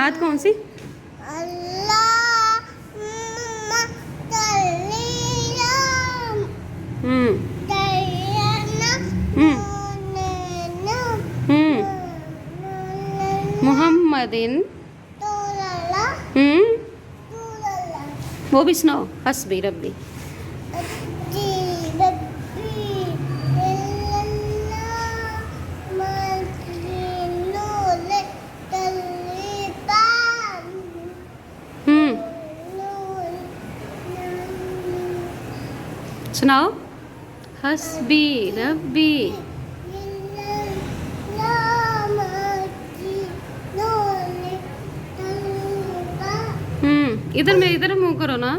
मुराद कौन सी? मोहम्मदिन। वो भी सुनाओ। हस्बी रब्बी। सुनाओ। हस्बी रब्बी। इधर मुंह करो ना।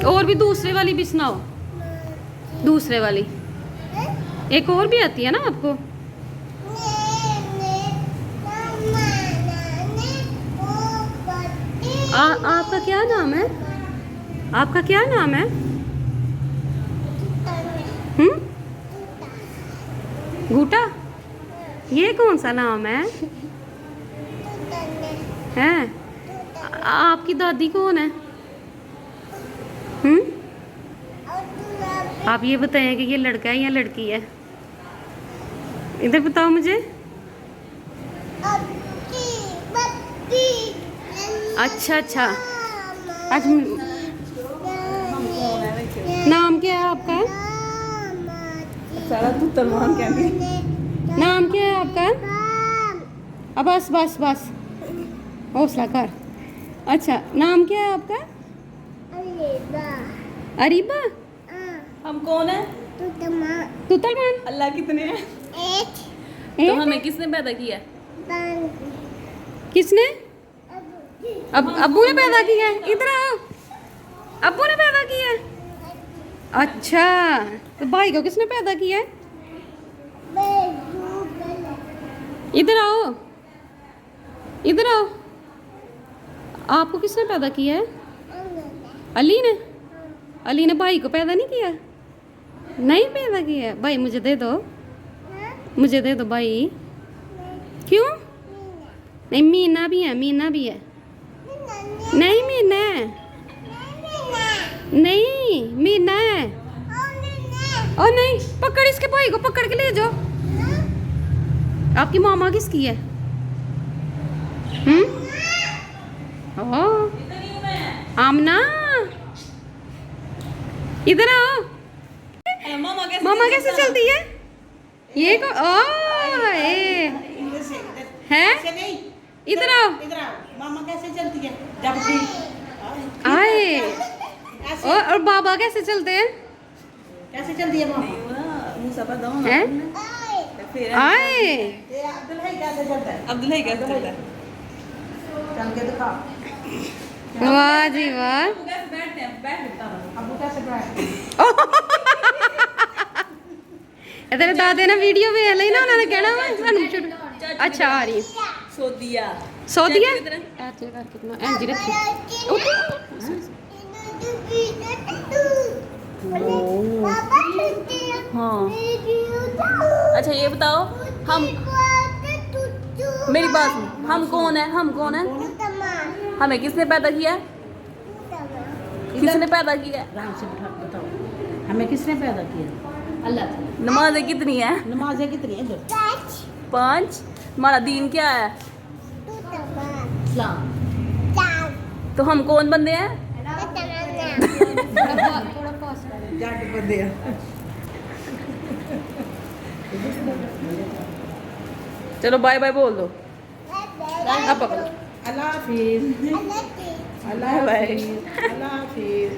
और भी दूसरे वाली भी सुनाओ। दूसरे वाली एक और भी आती है ना आपको? आपका क्या नाम है? आपका क्या नाम है? घूटा। ये कौन सा नाम है? हैं? आपकी दादी कौन है? आप ये बताएं कि ये लड़का है या लड़की है? इधर बताओ मुझे। अच्छा। आज नाम क्या है आपका? नाम क्या है आपका? अब बस हौसला कर। अच्छा, नाम क्या है आपका? अरीबा। हम कौन है? तुतलमान। अल्लाह कितने हैं? एक। तो हमें किसने पैदा किया? किसने? अब्बू ने पैदा किया है। इधर आओ। अब्बू ने पैदा किया है। अच्छा, तो भाई को किसने पैदा किया है? इधर आओ। आपको किसने पैदा किया है? अली ने भाई को पैदा नहीं किया? नहीं पैदा किया। भाई मुझे दे दो भाई। क्यों? नहीं, मीना भी है। नहीं, मीना है। और नहीं, पकड़ इसके भाई को, पकड़ के ले जाओ। आपकी मामा किसकी है? आमना। इधर आओ। मामा कैसे चलती है? ये को है। इधर आओ। मामा कैसे चलती है? जब आए। और बाबा कैसे चलते हैं? कैसे चलती है मामा? हैं? आए। अब्दुल है कैसे चलता है? चल के दिखा। वाह जी वाह। अब्बू कैसे बैठते हैं? तेरे दादे ने वीडियो ਵੇਖ ਲਈ ਨਾ, ਉਹਨਾਂ ਨੇ ਕਹਿਣਾ ਵਾ ਸਾਨੂੰ अच्छा आ रही सोदिया ऐसे कर कितना एंजी रखी। हाँ। अच्छा ये बताओ, हम मेरी बात सुन, हम कौन है? हमें किसने पैदा किया? किसने पैदा किया? हमें किसने पैदा किया? अल्लाह। नमाजें कितनी है? नमाजें कितनी है? 5। हमारा दीन क्या है? इस्लाम। तो हम कौन बंदे हैं? जट बंदे हैं। चलो बाय बाय बोल दो। अल्लाह हाफिज। अल्लाह हाफिज।